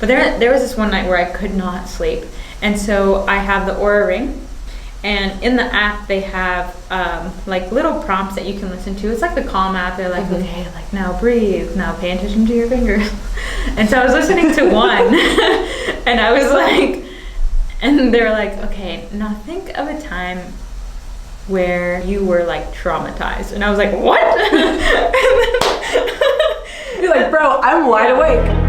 But there was this one night where I could not sleep. And so I have the Oura ring. And in the app, they have like little prompts that you can listen to. It's like the Calm app. They're like, okay, like now breathe, now pay attention to your fingers. And so I was listening to one, and I was like, and they're like, okay, now think of a time where you were like traumatized. And I was like, what? You're like, bro, I'm wide awake.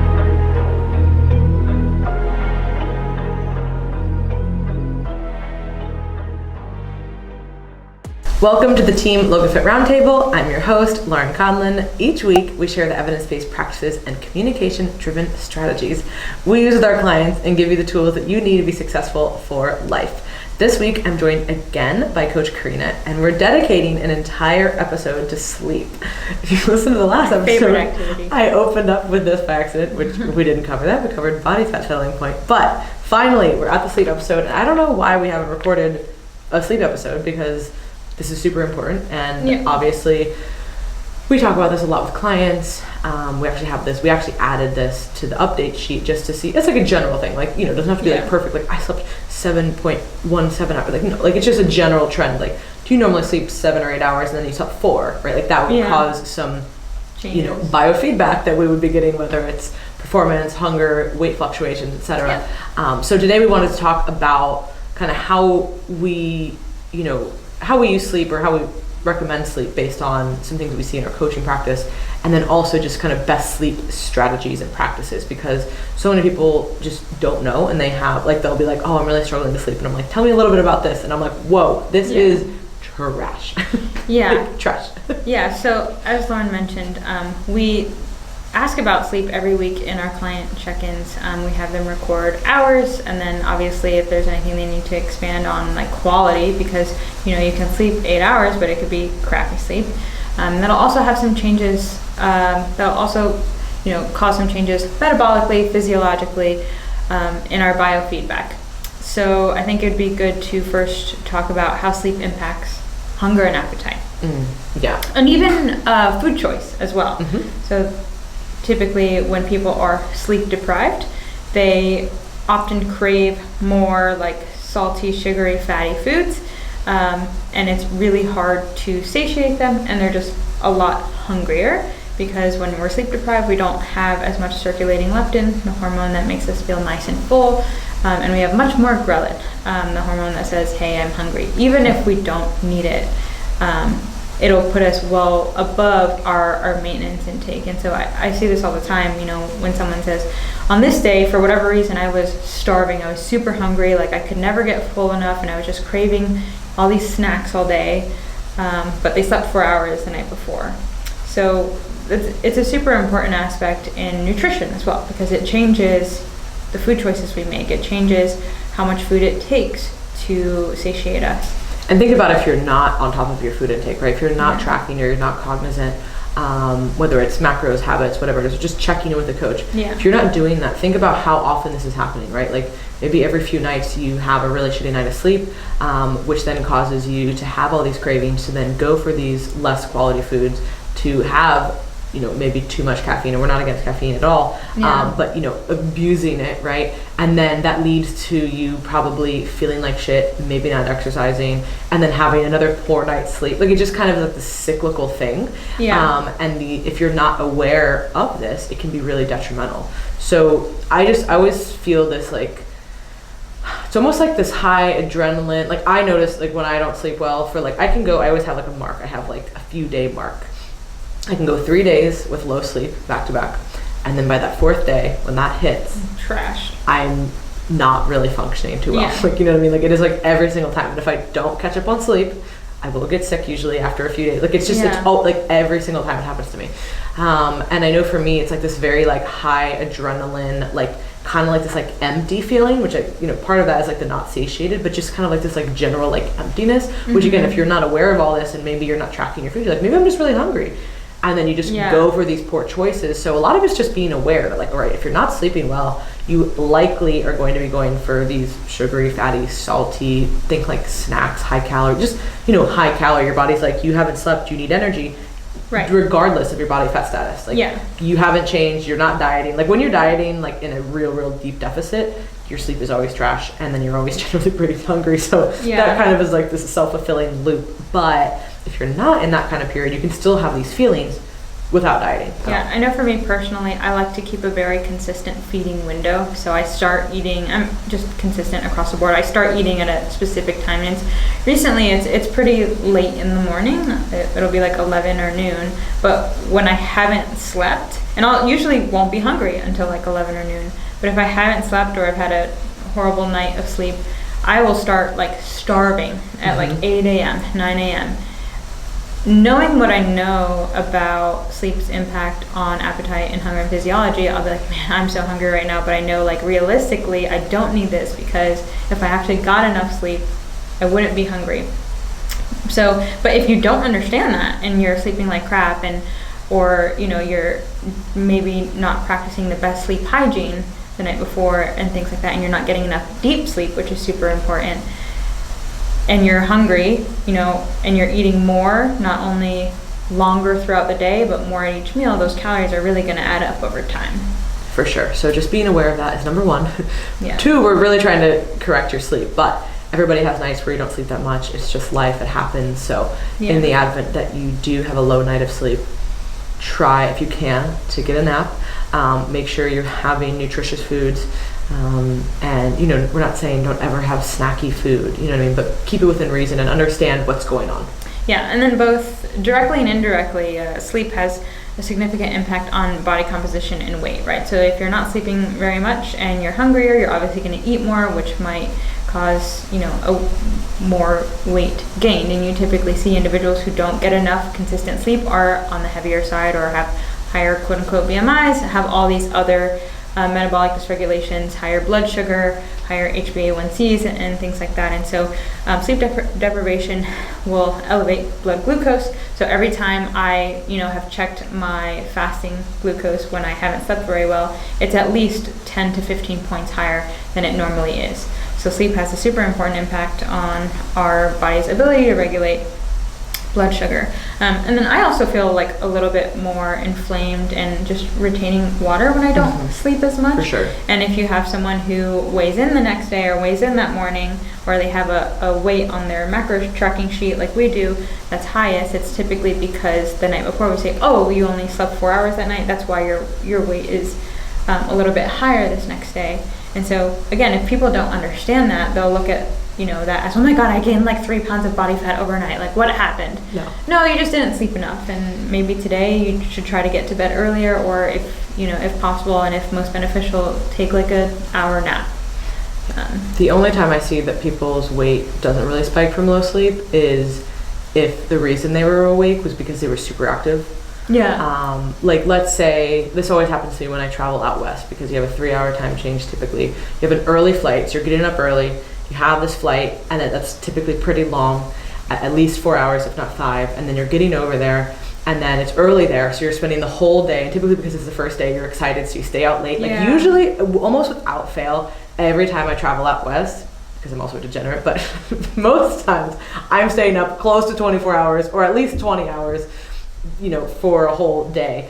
Welcome to the Team LogoFit Roundtable. I'm your host, Laurin Conlon. Each week, we share the evidence-based practices and communication-driven strategies we use with our clients and give you the tools that you need to be successful for life. This week, I'm joined again by Coach Karina, and we're dedicating an entire episode to sleep. If you listen to the last episode, I opened up with this by accident, which we didn't cover that. We covered body fat settling point. But finally, we're at the sleep episode, and I don't know why we haven't recorded a sleep episode, because this is super important, and obviously we talk about this a lot with clients. We actually added this to the update sheet just to see. It's like a general thing, like, you know, it doesn't have to be like perfect, like I slept 7.17 hours, like, no, like it's just a general trend. Like, do you normally sleep 7 or 8 hours and then you slept 4, right? Like that would cause some changes. You know, biofeedback that we would be getting, whether it's performance, hunger, weight fluctuations, etc. So today we wanted to talk about kind of how we use sleep, or how we recommend sleep based on some things that we see in our coaching practice, and then also just kind of best sleep strategies and practices, because so many people just don't know, and they'll be like, oh, I'm really struggling to sleep, and I'm like, tell me a little bit about this, and I'm like, whoa, this is trash. Trash. So as Lauren mentioned, we ask about sleep every week in our client check-ins. We have them record hours, and then obviously if there's anything they need to expand on, like quality, because you can sleep 8 hours, but it could be crappy sleep. That'll also have some changes. That'll also cause some changes metabolically, physiologically, in our biofeedback. So I think it'd be good to first talk about how sleep impacts hunger and appetite. And even food choice as well. So typically when people are sleep deprived, they often crave more like salty, sugary, fatty foods, and it's really hard to satiate them, and they're just a lot hungrier, because when we're sleep deprived, we don't have as much circulating leptin, the hormone that makes us feel nice and full, and we have much more ghrelin, the hormone that says, hey, I'm hungry. Even if we don't need it, it'll put us well above our maintenance intake. And so I see this all the time, when someone says, on this day, for whatever reason, I was starving, I was super hungry, like I could never get full enough, and I was just craving all these snacks all day, but they slept 4 hours the night before. So it's a super important aspect in nutrition as well, because it changes the food choices we make. It changes how much food it takes to satiate us. And think about if you're not on top of your food intake, right? If you're not tracking, or you're not cognizant, whether it's macros, habits, whatever it is, just checking in with the coach. If you're not doing that, think about how often this is happening, right? Like maybe every few nights you have a really shitty night of sleep, which then causes you to have all these cravings, to then go for these less quality foods, to have maybe too much caffeine. And we're not against caffeine at all, but abusing it, right? And then that leads to you probably feeling like shit, maybe not exercising, and then having another poor night's sleep. Like, it just kind of like the cyclical thing. If you're not aware of this, it can be really detrimental. So I always feel this, like, it's almost like this high adrenaline. Like, I notice, like, when I don't sleep well, for like, I always have like a mark. I have like a few day mark. I can go 3 days with low sleep back to back, and then by that 4th day, when that hits, trash, I'm not really functioning too well. Like, you know what I mean? Like, it is like every single time. And if I don't catch up on sleep, I will get sick usually after a few days. Like, it's just like every single time it happens to me. And I know for me, it's like this very like high adrenaline, like kind of like this like empty feeling, which part of that is like the not satiated, but just kind of like this like general like emptiness, which again, if you're not aware of all this, and maybe you're not tracking your food, you're like, maybe I'm just really hungry. And then you just go for these poor choices. So a lot of it's just being aware that, like, all right, if you're not sleeping well, you likely are going to be going for these sugary, fatty, salty, think like snacks, high calorie, just, high calorie. Your body's like, you haven't slept, you need energy. Right. regardless of your body fat status. Like, yeah. you haven't changed, you're not dieting. Like, when you're dieting, like, in a real deep deficit, your sleep is always trash, and then you're always generally pretty hungry. So that kind of is like this self-fulfilling loop. But if you're not in that kind of period, you can still have these feelings without dieting. Yeah, I know for me personally, I like to keep a very consistent feeding window. So I start eating, I'm just consistent across the board. I start eating at a specific time. And recently it's pretty late in the morning. It'll be like 11 or noon. But when I haven't slept, and I'll usually won't be hungry until like 11 or noon. But if I haven't slept or I've had a horrible night of sleep, I will start like starving at like 8 a.m., 9 a.m. Knowing what I know about sleep's impact on appetite and hunger and physiology, I'll be like, man, I'm so hungry right now, but I know like realistically, I don't need this, because if I actually got enough sleep, I wouldn't be hungry. So, but if you don't understand that and you're sleeping like crap, or you're maybe not practicing the best sleep hygiene the night before and things like that, and you're not getting enough deep sleep, which is super important, and you're hungry, and you're eating more, not only longer throughout the day, but more at each meal, those calories are really going to add up over time. For sure. So just being aware of that is number one. Yeah. 2, we're really trying to correct your sleep, but everybody has nights where you don't sleep that much. It's just life. It happens. So in the advent that you do have a low night of sleep, try, if you can, to get a nap. Make sure you're having nutritious foods. And we're not saying don't ever have snacky food, you know what I mean, but keep it within reason and understand what's going on. Yeah, and then both directly and indirectly, sleep has a significant impact on body composition and weight, right? So if you're not sleeping very much and you're hungrier, you're obviously going to eat more, which might cause, a more weight gain. And you typically see individuals who don't get enough consistent sleep are on the heavier side or have higher quote-unquote BMIs, have all these other metabolic dysregulations, higher blood sugar, higher HbA1cs, and things like that. And so sleep deprivation will elevate blood glucose. So every time I have checked my fasting glucose when I haven't slept very well, it's at least 10 to 15 points higher than it normally is. So sleep has a super important impact on our body's ability to regulate blood sugar. And then I also feel like a little bit more inflamed and just retaining water when I don't sleep as much. For sure. And if you have someone who weighs in the next day or weighs in that morning, or they have a weight on their macro tracking sheet like we do that's highest, it's typically because the night before we say, oh, you only slept 4 hours that night, that's why your weight is a little bit higher this next day. And so again, if people don't understand that, they'll look at that as, oh my god, I gained like 3 pounds of body fat overnight, like what happened? No, you just didn't sleep enough, and maybe today you should try to get to bed earlier, or if possible and if most beneficial, take like an hour nap. The only time I see that people's weight doesn't really spike from low sleep is if the reason they were awake was because they were super active. Like let's say, this always happens to me when I travel out west, because you have a 3-hour time change typically. You have an early flight, so you're getting up early, you have this flight, and that's typically pretty long, at least 4 hours, if not 5, and then you're getting over there, and then it's early there, so you're spending the whole day, and typically because it's the first day, you're excited, so you stay out late. Like usually, almost without fail, every time I travel out west, because I'm also a degenerate, but most times I'm staying up close to 24 hours, or at least 20 hours, for a whole day.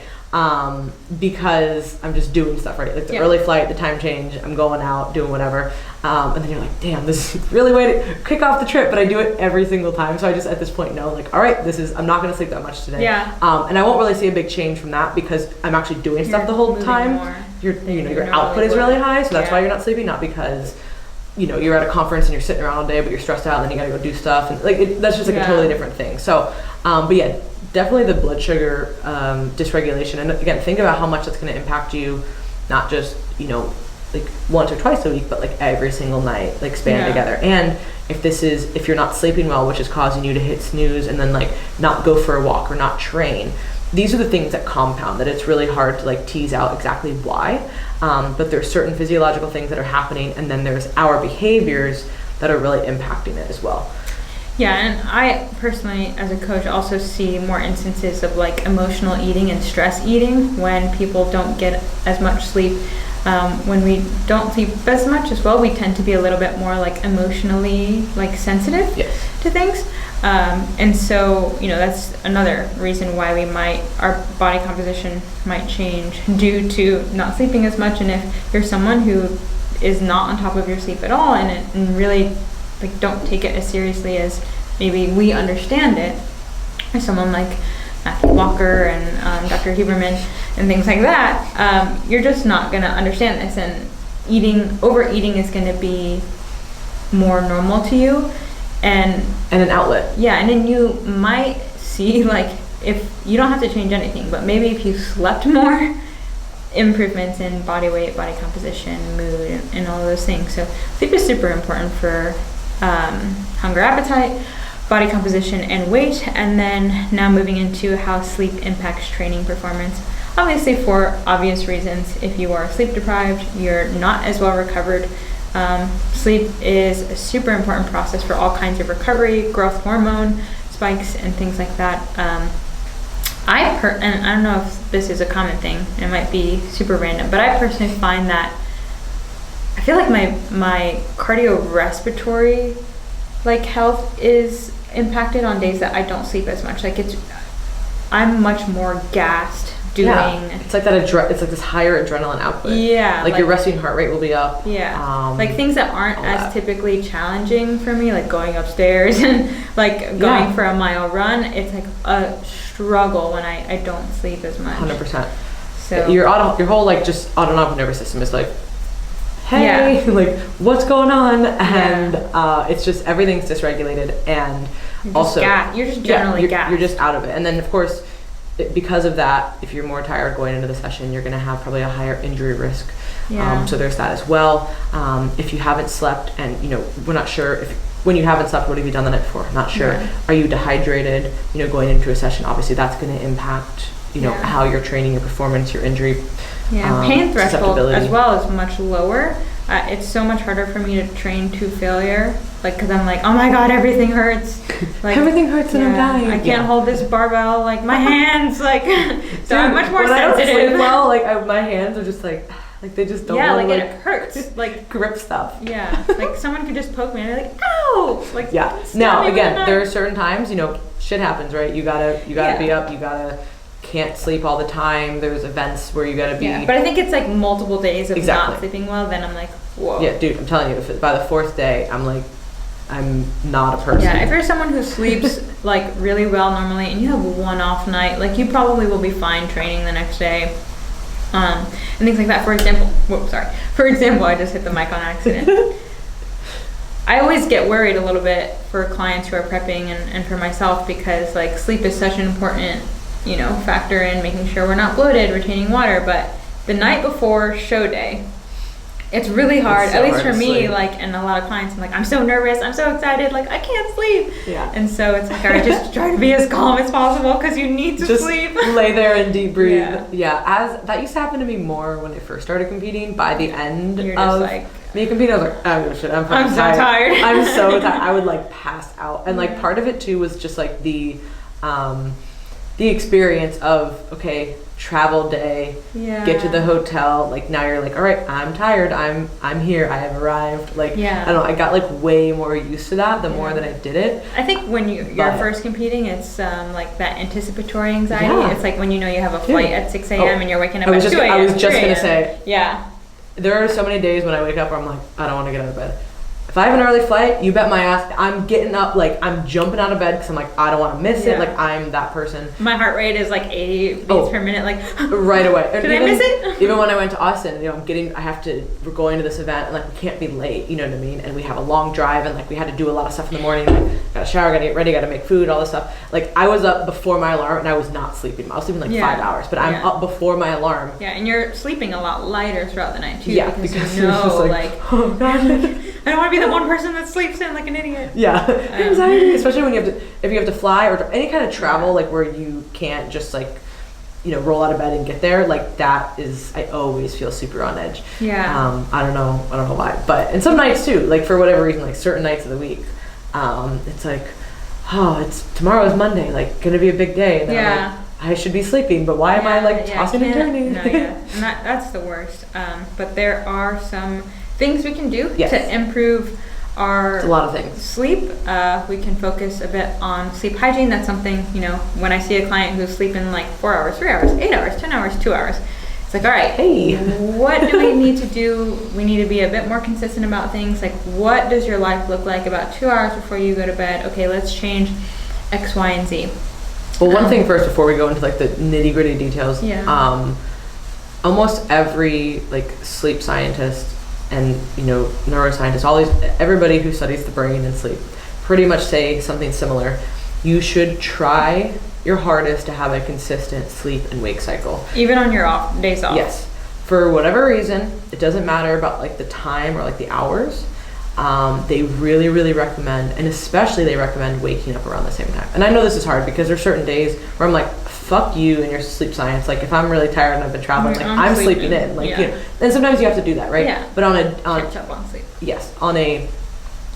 Because I'm just doing stuff, right? Like the early flight, the time change, I'm going out, doing whatever. And then you're like, damn, this is really way to kick off the trip, but I do it every single time. So I just, at this point, know, like, all right, I'm not going to sleep that much today. And I won't really see a big change from that, because I'm actually doing stuff the whole time. Your output is really high, so that's why you're not sleeping, not because, you're at a conference and you're sitting around all day, but you're stressed out, and then you got to go do stuff. And that's just like a totally different thing. So, but yeah, definitely the blood sugar dysregulation. And again, think about how much that's going to impact you, not just, like once or twice a week, but like every single night, like span together. And if you're not sleeping well, which is causing you to hit snooze and then like not go for a walk or not train, these are the things that compound, that it's really hard to like tease out exactly why. But there's certain physiological things that are happening, and then there's our behaviors that are really impacting it as well. Yeah, and I personally, as a coach, also see more instances of like emotional eating and stress eating when people don't get as much sleep. When we don't sleep as much as well, we tend to be a little bit more like emotionally like sensitive to things. And so, that's another reason why our body composition might change due to not sleeping as much. And if you're someone who is not on top of your sleep at all and really don't take it as seriously as maybe we understand it, or someone like Matthew Walker and Dr. Huberman and things like that, you're just not going to understand this, and overeating is going to be more normal to you, and an outlet. Yeah, and then you might see, if you don't have to change anything, but maybe if you slept more, improvements in body weight, body composition, mood, and all of those things. So sleep is super important for hunger, appetite, body composition, and weight. And then now moving into how sleep impacts training performance. Obviously, for obvious reasons, if you are sleep deprived, you're not as well recovered. Sleep is a super important process for all kinds of recovery, growth hormone spikes, and things like that. And I don't know if this is a common thing, it might be super random, but I personally find that I feel like my cardiorespiratory health is impacted on days that I don't sleep as much. I'm much more gassed doing. Yeah, it's like that. It's like this higher adrenaline output. Yeah, your resting heart rate will be up. Yeah, things that aren't as typically challenging for me, like going upstairs and going for a mile run. It's like a struggle when I don't sleep as much. 100%. So your whole just autonomic nervous system is like, hey, what's going on? And it's just everything's dysregulated, and you're just generally gassed. You're just out of it, and then of course, because of that, if you're more tired going into the session, you're going to have probably a higher injury risk. So there's that as well. If you haven't slept, and we're not sure when you haven't slept, what have you done the night before? Not sure. Yeah. Are you dehydrated? Going into a session, obviously that's going to impact how you're training, your performance, your injury. Pain threshold as well is much lower. It's so much harder for me to train to failure, because I'm oh my god, everything hurts. Everything hurts and I'm dying. I can't hold this barbell, my hands, so I'm much more sensitive. I don't sleep well, my hands are just they just don't want to, it hurts, grip stuff. Yeah, someone could just poke me and they're ow! Now, again, there are certain times, shit happens, right? You gotta be up, can't sleep all the time. There's events where you gotta be. Yeah, but I think it's multiple days of not sleeping well, then I'm whoa. Yeah, dude, I'm telling you, by the fourth day, I'm not a person. Yeah, if you're someone who sleeps really well normally and you have one off night, you probably will be fine training the next day. And things like that. For example, I just hit the mic on accident. I always get worried a little bit for clients who are prepping and for myself, because sleep is such an important factor in making sure we're not bloated, retaining water. But the night before show day, it's really hard, at least for me, and a lot of clients, I'm so nervous, I'm so excited, I can't sleep. Yeah. And so it's I just try to be as calm as possible, because you need to sleep. Lay there and deep breathe. Yeah, that used to happen to me more when I first started competing. By the end You're of just me competing, I was oh shit, I'm so tired. I'm so tired. I would now out. And part of it too was just the experience of, okay, travel day, get to the hotel, now you're all right, I'm tired, I'm here, I have arrived. I don't know, I got way more used to that the more that I did it. I think when you're first competing, it's that anticipatory anxiety. Yeah. It's when you have a flight at 6 a.m. and you're waking up at 2 a.m. I was just gonna say, there are so many days when I wake up where I'm I don't want to get out of bed. If I have an early flight, you bet my ass I'm getting up, I'm jumping out of bed because I'm I don't want to miss it. I'm that person. My heart rate is 80 beats per minute, right away. Did I miss it? Even when I went to Austin, we're going to this event and we can't be late, you know what I mean? And we have a long drive and we had to do a lot of stuff in the morning. Gotta shower, gotta get ready, gotta make food, all this stuff. I was up before my alarm and I was not sleeping. I was sleeping 5 hours, but I'm up before my alarm. Yeah, and you're sleeping a lot lighter throughout the night too. Yeah, because you know, oh god. I don't want to be the one person that sleeps in like an idiot. Yeah, anxiety, especially when if you have to fly or any kind of travel, where you can't just roll out of bed and get there. That is, I always feel super on edge. Yeah. I don't know why, but and some nights too, for whatever reason, certain nights of the week, it's tomorrow's Monday, gonna be a big day. And then I should be sleeping, but why am I tossing and turning? No, and that's the worst. But there are some things we can do to improve our It's a lot of things. sleep. We can focus a bit on sleep hygiene. That's something, you know, when I see a client who's sleeping like 4 hours, 3 hours, 8 hours, 10 hours, 2 hours, it's like, all right, hey, what do we need to do? We need to be a bit more consistent about things. Like, what does your life look like about 2 hours before you go to bed? Okay, let's change X, Y, and Z. Well, one thing first before we go into like the nitty gritty details. Yeah. Almost every like sleep scientist and, you know, neuroscientists, everybody who studies the brain and sleep pretty much say something similar. You should try your hardest to have a consistent sleep and wake cycle. Even on your days off. Yes. For whatever reason, it doesn't matter about like the time or like the hours. They really, really recommend, and especially they recommend waking up around the same time. And I know this is hard because there's certain days where I'm like, fuck you and your sleep science. Like if I'm really tired and I've been traveling, like I'm sleeping in. Like, you know, and sometimes you have to do that, right? Yeah. But catch up on sleep. Yes, on a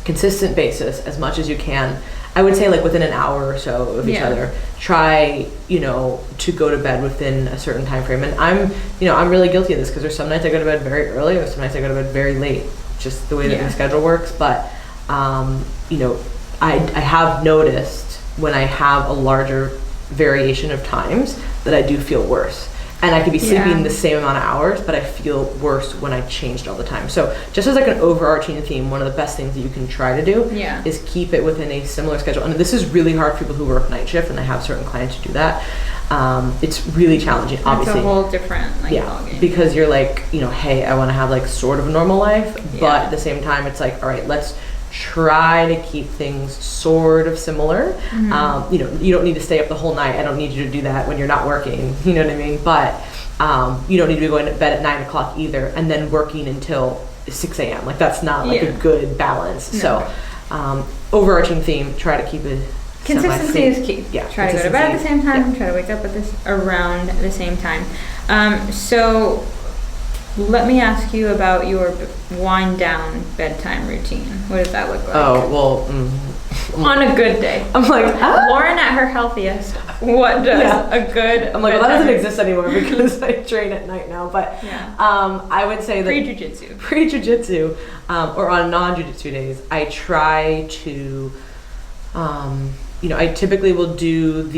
consistent basis, as much as you can. I would say like within an hour or so of each other, try, you know, to go to bed within a certain time frame. And I'm really guilty of this because there's some nights I go to bed very early, or some nights I go to bed very late, just the way that my schedule works. But, you know, I have noticed when I have a larger variation of times that I do feel worse. And I could be sleeping the same amount of hours, but I feel worse when I changed all the time. So just as like an overarching theme, one of the best things that you can try to do is keep it within a similar schedule. And this is really hard for people who work night shift, and I have certain clients who do that. It's really challenging, obviously. It's a whole different ballgame. Because you're like, you know, hey, I want to have like sort of a normal life, but at the same time, it's like, all right, let's try to keep things sort of similar. You know, you don't need to stay up the whole night. I don't need you to do that when you're not working. You know what I mean? But you don't need to be going to bed at 9 o'clock either, and then working until 6 a.m. Like that's not like a good balance. No. So overarching theme, try to keep it. Consistency is key. Yeah. Try to go to bed at the same time. Try to wake up around the same time. So let me ask you about your wind down bedtime routine. What does that look like? Oh, well, on a good day. I'm like, Lauren at her healthiest. What does a good I'm like, well, that doesn't exist anymore because I train at night now. But I would say that pre-jujitsu, or on non-jujitsu days, I try to, you know, I typically will do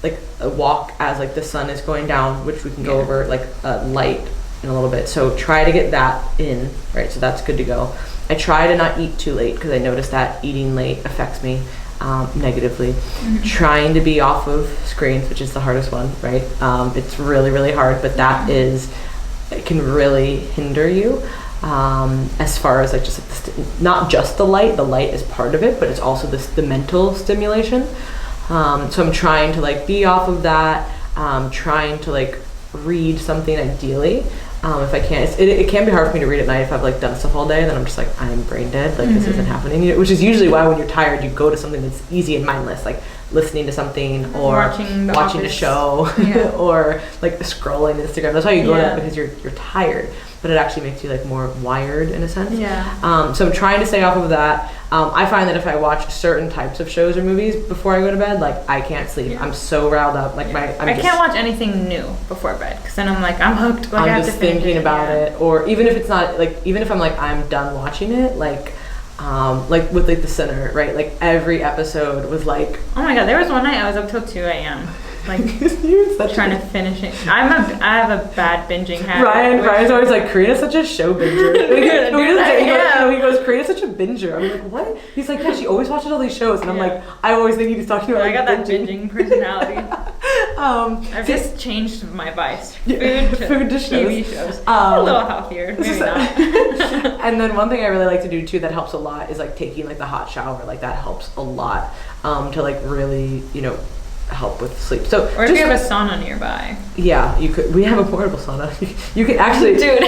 a walk as like the sun is going down, which we can go over like light in a little bit. So try to get that in, right? So that's good to go. I try to not eat too late because I notice that eating late affects me negatively. Trying to be off of screens, which is the hardest one, right? It's really, really hard, but it can really hinder you as far as like just like not just the light is part of it, but it's also the mental stimulation. So I'm trying to like be off of that, trying to like read something ideally. If I can't, it can be hard for me to read at night if I've like done stuff all day, then I'm just like, I'm brain dead, like this isn't happening, you know, which is usually why when you're tired you go to something that's easy and mindless, like listening to something or watching a show or like scrolling Instagram. That's why you go to that, because you're tired, but it actually makes you like more wired in a sense. So I'm trying to stay off of that. I find that if I watch certain types of shows or movies before I go to bed, like I can't sleep. I'm so riled up. Like I can't watch anything new before bed because then I'm like, I'm hooked. Like, I'm just thinking about it. Or even if it's not like, even if I'm like, I'm done watching it, like with like The Sinner, right? Like every episode was like, oh my god, there was one night I was up till 2 a.m. like trying to finish it. I have a bad binging habit. Ryan's always like, Karina's such a show binger. He goes, Karina's such a binger. I'm like, what? He's like, yeah, she always watches all these shows, and I'm like, I always think he's talking about. I got that binging personality. I've just changed my vice. Food to TV shows. A little healthier, maybe not. And then one thing I really like to do too that helps a lot is like taking like the hot shower. Like that helps a lot to like really, you know, help with sleep. So or if you have a sauna nearby. Yeah, you could. We have a portable sauna. You can actually, dude.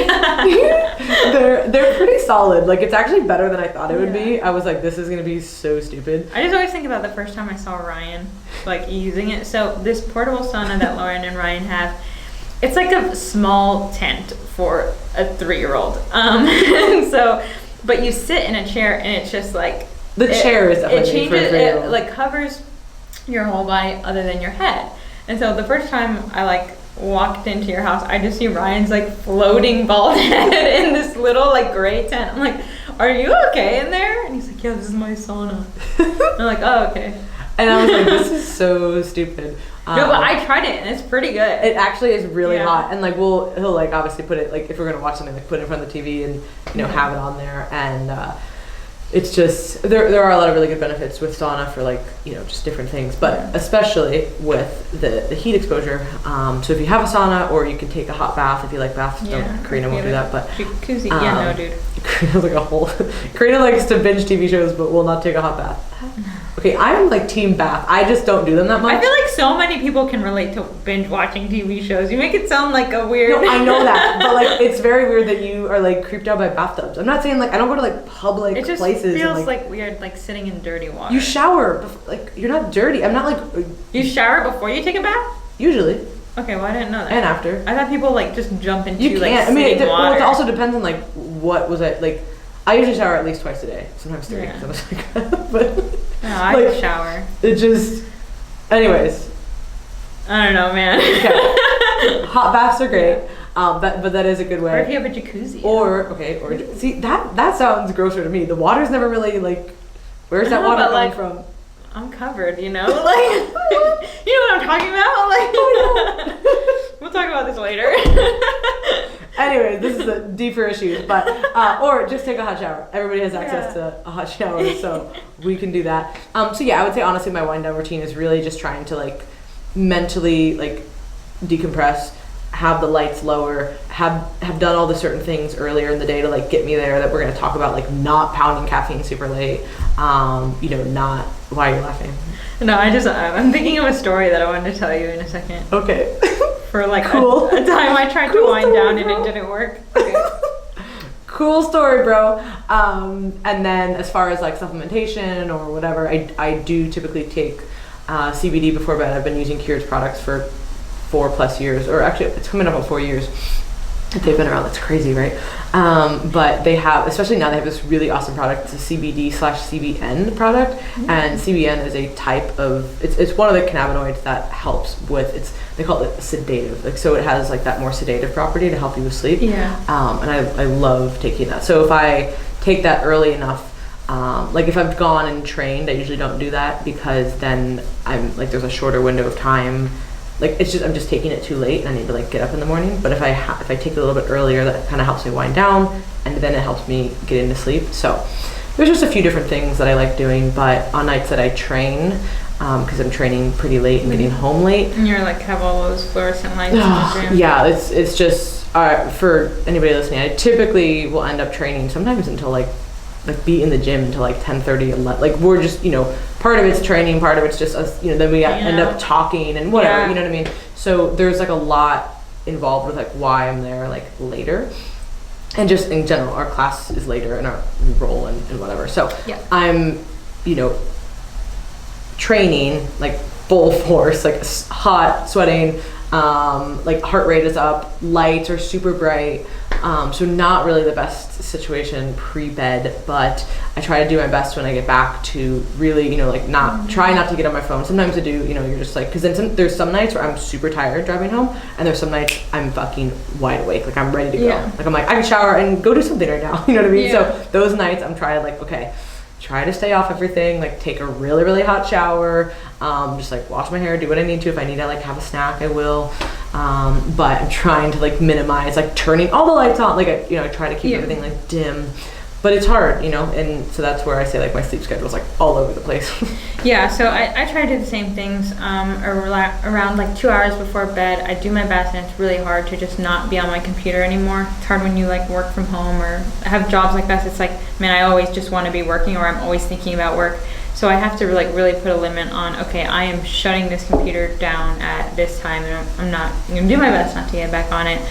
they're pretty solid. Like it's actually better than I thought it would be. I was like, this is gonna be so stupid. I just always think about the first time I saw Ryan like using it. So this portable sauna that Lauren and Ryan have, it's like a small tent for a 3-year-old. So, but you sit in a chair and it's just like the chair is definitely it changes. It like covers your whole body other than your head. And so the first time I like walked into your house, I just see Ryan's like floating bald head in this little like gray tent. I'm like, are you okay in there? And he's like, yeah, this is my sauna. I'm like, oh, okay. And I was like, this is so stupid. No, but I tried it and it's pretty good. It actually is really hot, and like he'll like obviously put it, like if we're gonna watch something, like put it in front of the TV and have it on there, and it's just there are a lot of really good benefits with sauna for like just different things, but especially with the heat exposure. So if you have a sauna, or you can take a hot bath if you like baths. Karina won't do that, but jacuzzi. No, dude. Karina's like a whole. Karina likes to binge TV shows, but will not take a hot bath. Okay, I'm like team bath. I just don't do them that much. I feel like so many people can relate to binge watching TV shows. You make it sound like a weird. No, I know that, but like it's very weird that you are like creeped out by bathtubs. I'm not saying like I don't go to like public places. It just feels and, like weird, like sitting in dirty water. You shower, like you're not dirty. I'm not like. You shower before you take a bath? Usually. Okay, well I didn't know that. And after. I thought people like just jump into you like can't. I mean, water. Well, it also depends on like what was it like. I usually shower at least twice a day, sometimes 3. Yeah. So like, but no, I like, shower. It just, anyways. I don't know, man. Okay. Hot baths are great, but that is a good way. Or if you have a jacuzzi. Or see that sounds grosser to me. The water's never really like, where's that water coming from? I'm covered, like you know what I'm talking about. Like, we'll talk about this later. Anyway, this is a deeper issue, but or just take a hot shower. Everybody has access to a hot shower, so we can do that. So yeah, I would say honestly, my wind down routine is really just trying to like mentally like decompress, have the lights lower, have done all the certain things earlier in the day to like get me there that we're gonna talk about, like not pounding caffeine super late. Not. Why are you laughing? No, I'm thinking of a story that I wanted to tell you in a second. Okay. For like cool. a time I tried to wind down and it didn't work. Okay. Cool story, bro. And then as far as like supplementation or whatever, I do typically take CBD before bed. I've been using Cured's products for 4+ years, or actually it's coming up on 4 years. They've been around. That's crazy, right? But they have, especially now, they have this really awesome product. It's a CBD/CBN product, and CBN is a type of it's one of the cannabinoids that helps with they call it sedative. Like, so it has like that more sedative property to help you with sleep. Yeah. And I love taking that. So if I take that early enough, like if I've gone and trained, I usually don't do that because then I'm like there's a shorter window of time. Like it's just I'm just taking it too late and I need to like get up in the morning. But if I take it a little bit earlier, that kind of helps me wind down, and then it helps me get into sleep. So there's just a few different things that I like doing. But on nights that I train, because I'm training pretty late and getting home late, and you're like have all those fluorescent lights in the gym. Yeah, it's just for anybody listening, I typically will end up training sometimes until like be in the gym until like 10:30, 11. Like we're just part of it's training, part of it's just us, then we end up talking and whatever, you know what I mean? So there's like a lot involved with like why I'm there like later, and just in general our class is later and our role and whatever. So I'm training like full force, like hot, sweating, like heart rate is up, lights are super bright, so not really the best situation pre-bed, but I try to do my best when I get back to really try not to get on my phone. Sometimes I do, you're just like, because then there's some nights where I'm super tired driving home, and there's some nights I'm fucking wide awake, like I'm ready to go, like I'm like I can shower and go do something right now, you know what I mean? So those nights I'm trying like, okay, try to stay off everything, like take a really, really hot shower, just like wash my hair, do what I need to. If I need to like have a snack, I will. But I'm trying to like minimize like turning all the lights on. Like I try to keep everything like dim, but it's hard, and so that's where I say like my sleep schedule is like all over the place. Yeah, so I try to do the same things around like 2 hours before bed. I do my best, and it's really hard to just not be on my computer anymore. It's hard when you like work from home or have jobs like this. It's like, man, I always just want to be working, or I'm always thinking about work. So I have to like really put a limit on, okay, I am shutting this computer down at this time, and I'm going to do my best not to get back on it.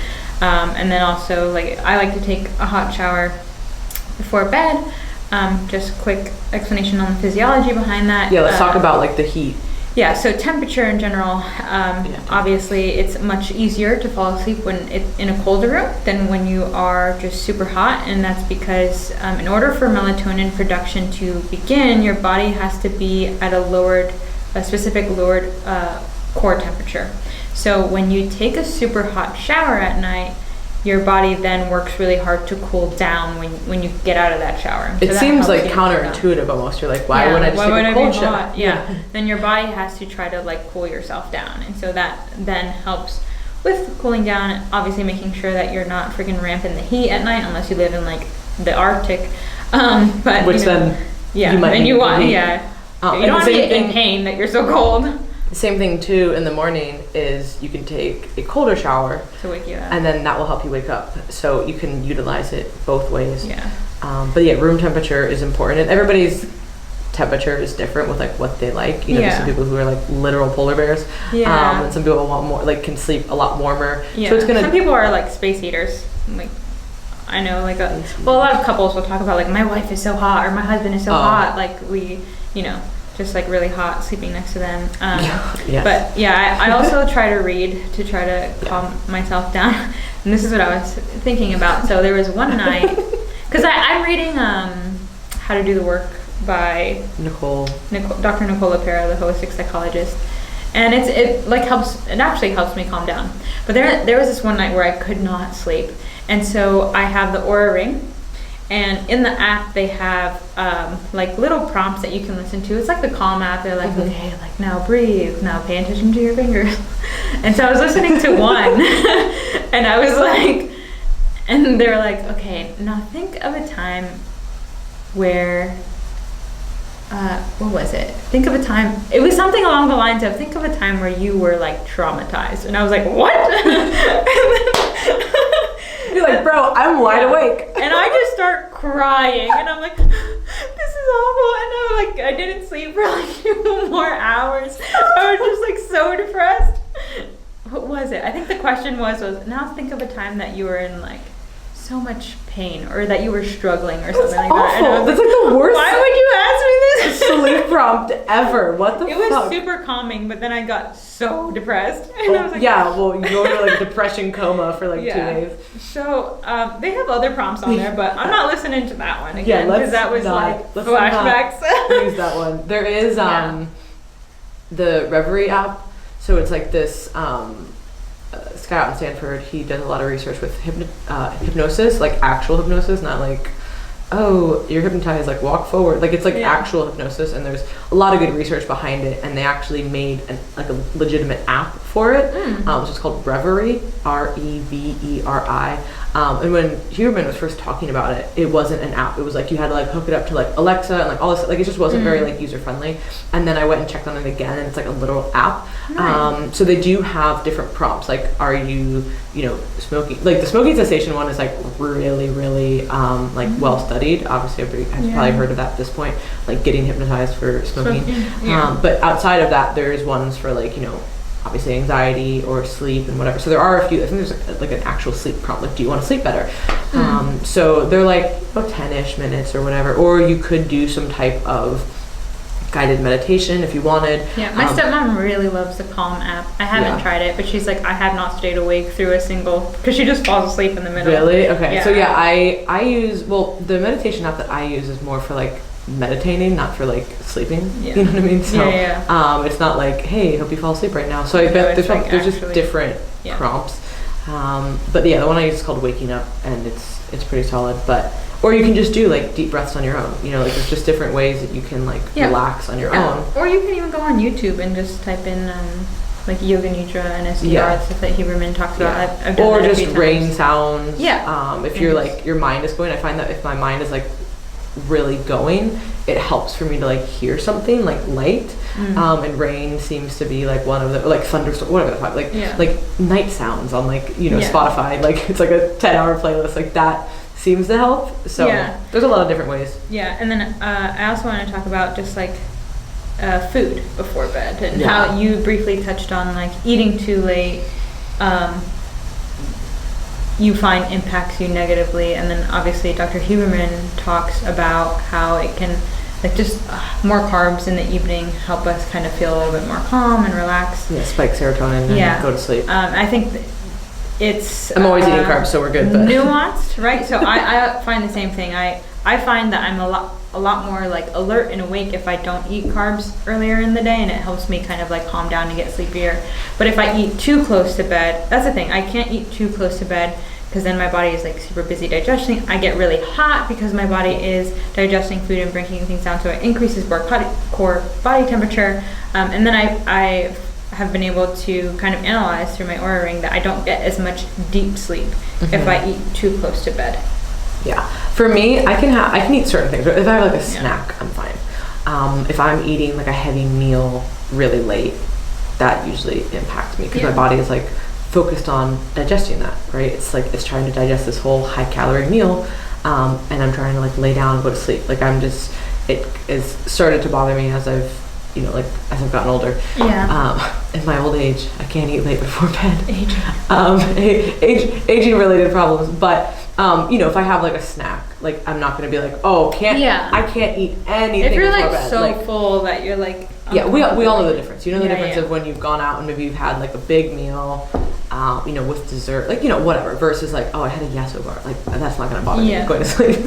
And then also like I like to take a hot shower before bed. Just quick explanation on the physiology behind that. Yeah, let's talk about like the heat. Yeah, so temperature in general, obviously it's much easier to fall asleep when it's in a colder room than when you are just super hot, and that's because in order for melatonin production to begin, your body has to be at a specific lowered core temperature. So when you take a super hot shower at night, your body then works really hard to cool down when you get out of that shower. So it seems like counterintuitive almost. You're like, why wouldn't I just take a cold shower? Yeah. Then your body has to try to like cool yourself down, and so that then helps with cooling down. Obviously, making sure that you're not freaking ramping the heat at night, unless you live in like the Arctic. But which then you might and you want you and don't want to be in pain that you're so cold. The same thing too in the morning is you can take a colder shower to wake you up, and then that will help you wake up. So you can utilize it both ways. Yeah. But yeah, room temperature is important, and everybody's temperature is different with like what they like. You know, there's some people who are like literal polar bears. Yeah. And some people want more, like can sleep a lot warmer. Yeah. So it's gonna. Some people are like space heaters. Like I know, like a lot of couples will talk about like my wife is so hot or my husband is so hot. Like we, just like really hot sleeping next to them. But yeah, I also try to read to try to calm myself down. And this is what I was thinking about. So there was one night, because I'm reading How to Do the Work by Dr. Nicole LaPera, the holistic psychologist. And it actually helps me calm down. But there was this one night where I could not sleep. And so I have the Oura ring. And in the app, they have like little prompts that you can listen to. It's like the Calm app. They're like, okay, like now breathe, now pay attention to your fingers. And so I was listening to one, and I was like, and they're like, okay, now think of a time where, what was it? Think of a time. It was something along the lines of, think of a time where you were like traumatized. And I was like, what? You're like, bro, I'm wide awake. And I just start crying, and I'm like, this is awful. And I'm like, I didn't sleep for like 2 more hours. I was just like so depressed. What was it? I think the question was now think of a time that you were in like so much pain or that you were struggling or something like that. And I was That's like the worst. Why would you ask me this? Sleep prompt ever. What the fuck? It was super calming, but then I got so depressed. And I was like, you go into like depression coma for like 2 days. So they have other prompts on there, but I'm not listening to that one again because that was like flashbacks. Use that one. There is the Reverie app. So it's like this Scott out in Stanford, he does a lot of research with hypnosis, like actual hypnosis, not like, oh, you're hypnotized, like walk forward. Like it's like actual hypnosis, and there's a lot of good research behind it, and they actually made a legitimate app for it. So it's called Reverie, Reveri. And when Huberman was first talking about it, it wasn't an app. It was like you had to like hook it up to like Alexa and like all this, like it just wasn't very like user friendly. And then I went and checked on it again, and it's like a literal app. Nice. So they do have different prompts. Like, are you smoking? Like the smoking cessation one is like really, really like well studied. Obviously, everybody has probably heard of that at this point. Like getting hypnotized for smoking. But outside of that, there's ones for like obviously anxiety or sleep and whatever. So there are a few. I think there's like an actual sleep prompt. Like, do you want to sleep better? So they're like 10-ish minutes or whatever. Or you could do some type of guided meditation if you wanted. Yeah, my stepmom really loves the Calm app. I haven't tried it, but she's like, I have not stayed awake through a single, because she just falls asleep in the middle. Really? Okay. Yeah. So yeah, I use, the meditation app that I use is more for like meditating, not for like sleeping. You know what I mean? So it's not like, hey, hope you fall asleep right now. So I bet there's just different prompts. But yeah, the one I use is called Waking Up, and it's pretty solid. Or you can just do like deep breaths on your own. Like there's just different ways that you can like relax on your own. Or you can even go on YouTube and just type in like yoga nidra and SDR, stuff that Huberman talks about. I've done or that just rain sounds. If you're like your mind is going, I find that if my mind is like really going, it helps for me to like hear something like light. And rain seems to be like one of the, like thunderstorm, whatever the fuck, like night sounds on like Spotify, like it's like a 10-hour playlist like that seems to help. So there's a lot of different ways. And then I also want to talk about just like food before bed, and how you briefly touched on like eating too late you find impacts you negatively. And then obviously Dr. Huberman talks about how it can, like, just more carbs in the evening help us kind of feel a little bit more calm and relaxed. Spike serotonin and go to sleep. I think it's I'm always eating carbs, so we're good, but nuanced, right? So I find the same thing. I find that I'm a lot more like alert and awake if I don't eat carbs earlier in the day, and it helps me kind of like calm down and get sleepier. But if I eat too close to bed, that's the thing, I can't eat too close to bed because then my body is like super busy digesting. I get really hot because my body is digesting food and breaking things down, so it increases core body temperature. And then I have been able to kind of analyze through my Oura ring that I don't get as much deep sleep if I eat too close to bed. Yeah, for me, I can eat certain things. If I have like a snack, I'm fine. If I'm eating like a heavy meal really late, that usually impacts me because my body is like focused on digesting that, right? It's like it's trying to digest this whole high calorie meal, and I'm trying to like lay down and go to sleep. Like it has started to bother me as I've as I've gotten older. In my old age, I can't eat late before bed. Aging related problems, but if I have like a snack, like I'm not gonna be like, I can't eat anything. If you're like bed. so like, full that you're like, we all know the difference. You know the difference of when you've gone out and maybe you've had like a big meal, with dessert, like whatever, versus like, I had a Yasso bar. Like that's not gonna bother me going to sleep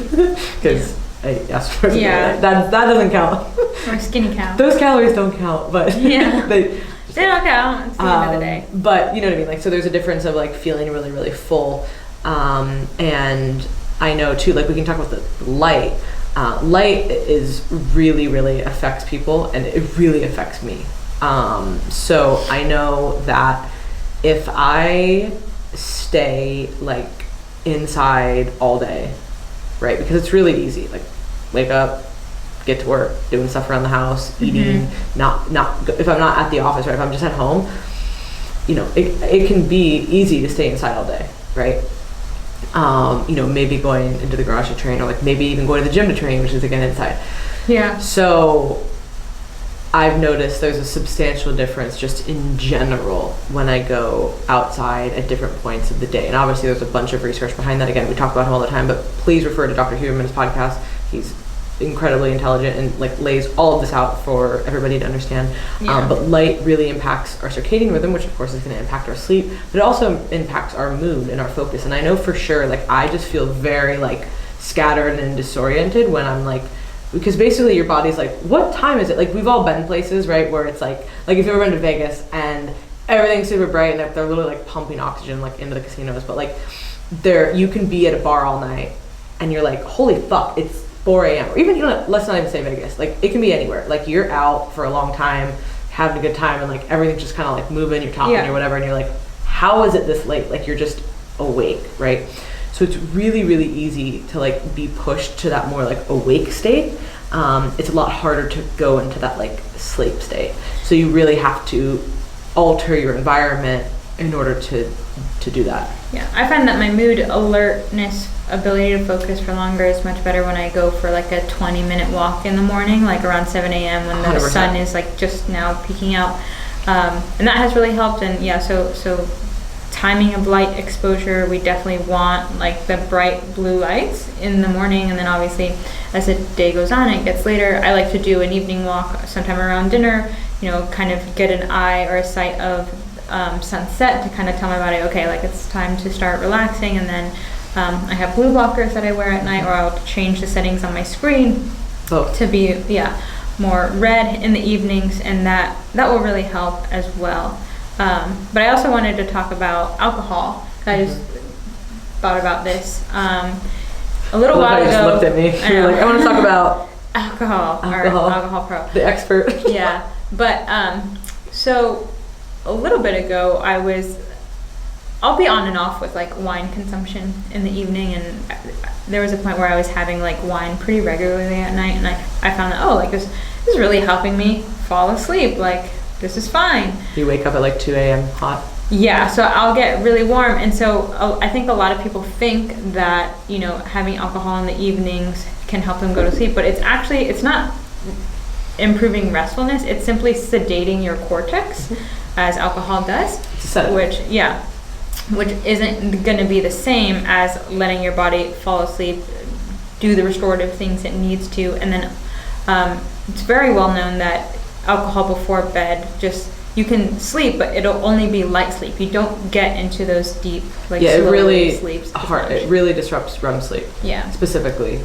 because I asked for it. That doesn't count. Or skinny cow. Those calories don't count, but they don't count. It's the end of the day. But you know what I mean. Like so, there's a difference of like feeling really really full. And I know too, like we can talk about the light. Light is really, really affects people, and it really affects me. So I know that if I stay like inside all day, right? Because it's really easy, like wake up, get to work, doing stuff around the house, eating, not if I'm not at the office, right? If I'm just at home, it can be easy to stay inside all day, right? Maybe going into the garage to train, or like maybe even going to the gym to train, which is again inside. Yeah. So I've noticed there's a substantial difference just in general when I go outside at different points of the day. And obviously there's a bunch of research behind that. Again, we talk about him all the time, but please refer to Dr. Huberman's podcast. He's incredibly intelligent and like lays all of this out for everybody to understand. But light really impacts our circadian rhythm, which of course is going to impact our sleep, but it also impacts our mood and our focus. And I know for sure, like I just feel very like scattered and disoriented when I'm like, because basically your body's like, what time is it? Like we've all been places, right, where it's like if you've ever been to Vegas and everything's super bright and they're literally like pumping oxygen like into the casinos, but like you can be at a bar all night and you're like, holy fuck, it's 4 a.m. or even, let's not even say Vegas. Like it can be anywhere. Like you're out for a long time, having a good time, and like everything's just kind of like moving, you're talking or whatever, and you're like, how is it this late? Like you're just awake, right? So it's really, really easy to like be pushed to that more like awake state. It's a lot harder to go into that like sleep state. So you really have to alter your environment in order to do that. Yeah, I find that my mood, alertness, ability to focus for longer is much better when I go for like a 20-minute walk in the morning, like around 7 a.m. when the 100%. Sun is like just now peeking out. And that has really helped. And so timing of light exposure, we definitely want like the bright blue lights in the morning, and then obviously as the day goes on, it gets later. I like to do an evening walk sometime around dinner, kind of get an eye or a sight of sunset to kind of tell my body, okay, like it's time to start relaxing. And then I have blue blockers that I wear at night, or I'll change the settings on my screen to be more red in the evenings, and that will really help as well. But I also wanted to talk about alcohol. I just thought about this a little while ago. You just looked at me. You're like, I want to talk about alcohol. Our alcohol pro, the expert. Yeah, but so a little bit ago, I'll be on and off with like wine consumption in the evening, and there was a point where I was having like wine pretty regularly at night, and I found that this is really helping me fall asleep. Like this is fine. You wake up at like 2 a.m. hot. Yeah, so I'll get really warm, and so I think a lot of people think that having alcohol in the evenings can help them go to sleep, but it's not improving restfulness. It's simply sedating your cortex, as alcohol does, which isn't going to be the same as letting your body fall asleep, do the restorative things it needs to. And then it's very well known that alcohol before bed, you can sleep, but it'll only be light sleep. You don't get into those deep, sleeps. It really disrupts REM sleep. Yeah. Specifically.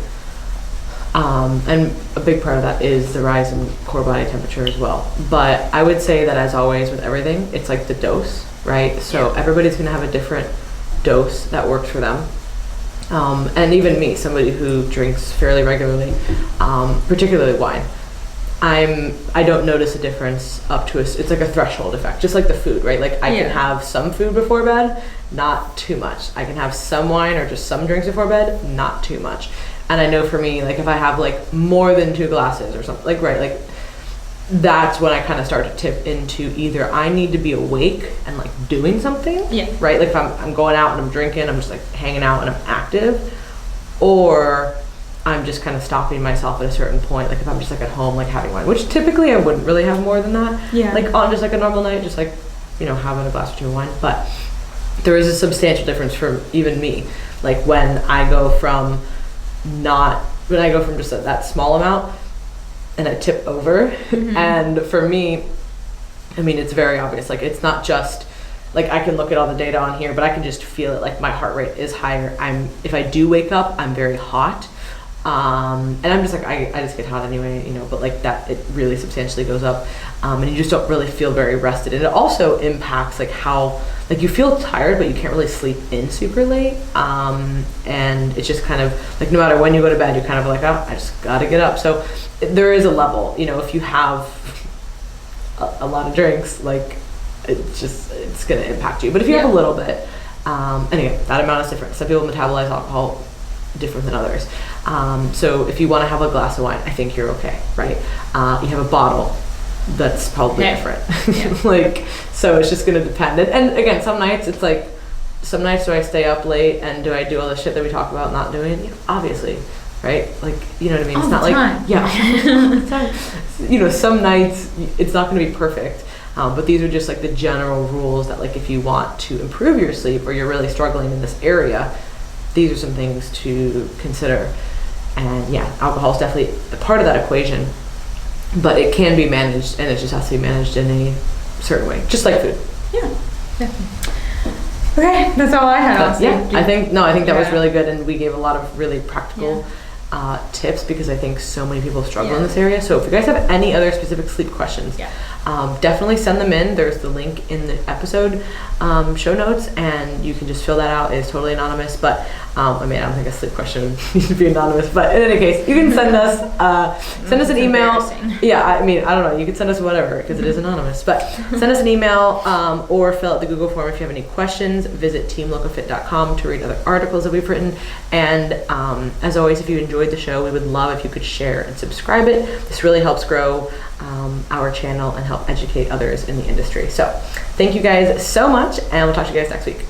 And a big part of that is the rise in core body temperature as well. But I would say that, as always with everything, it's like the dose, right? So everybody's going to have a different dose that works for them. And even me, somebody who drinks fairly regularly, particularly wine, I don't notice a difference up to it's like a threshold effect, just like the food, right? Like I can have some food before bed, not too much. I can have some wine or just some drinks before bed, not too much. And I know for me, like if I have like more than 2 glasses or something, like, right, like that's when I kind of start to tip into either I need to be awake and like doing something, right? Like if I'm going out and I'm drinking, I'm just like hanging out and I'm active, or I'm just kind of stopping myself at a certain point. Like if I'm just like at home, like having wine, which typically I wouldn't really have more than that. Like on just like a normal night, just like, you know, having a glass or 2 of wine. But there is a substantial difference for even me. Like when I go from just that small amount and I tip over. And for me, I mean, it's very obvious. Like it's not just like I can look at all the data on here, but I can just feel it. Like my heart rate is higher. If I do wake up, I'm very hot. And I'm just like, I just get hot anyway, you know, but like that, it really substantially goes up. And you just don't really feel very rested. And it also impacts like how, like you feel tired, but you can't really sleep in super late. And it's just kind of like, no matter when you go to bed, you're kind of like, oh, I just gotta get up. So there is a level, you know, if you have a lot of drinks, like it's gonna impact you. But if you have a little bit, and again, that amount is different. Some people metabolize alcohol different than others. So if you want to have a glass of wine, I think you're okay, right? You have a bottle, that's probably different. Like, so it's just going to depend. And again, some nights it's like, some nights do I stay up late and do I do all the shit that we talk about not doing? You know, obviously, right? Like, you know what I mean? All it's not the time. All the time. You know, some nights it's not going to be perfect. But these are just like the general rules that like if you want to improve your sleep or you're really struggling in this area, these are some things to consider. And yeah, alcohol is definitely a part of that equation, but it can be managed, and it just has to be managed in a certain way, just like food. Yeah, definitely. Okay, that's all I had. I think that was really good, and we gave a lot of really practical tips because I think so many people struggle in this area. So if you guys have any other specific sleep questions, definitely send them in. There's the link in the episode show notes, and you can just fill that out. It's totally anonymous, but I mean, I don't think a sleep question needs to be anonymous, but in any case, you can send us an email. Yeah, I mean, I don't know, you can send us whatever because it is anonymous, but send us an email or fill out the Google form if you have any questions. Visit teamlocofit.com to read other articles that we've written, and as always, if you enjoyed the show, we would love if you could share and subscribe it. This really helps grow our channel and help educate others in the industry. So thank you guys so much, and we'll talk to you guys next week.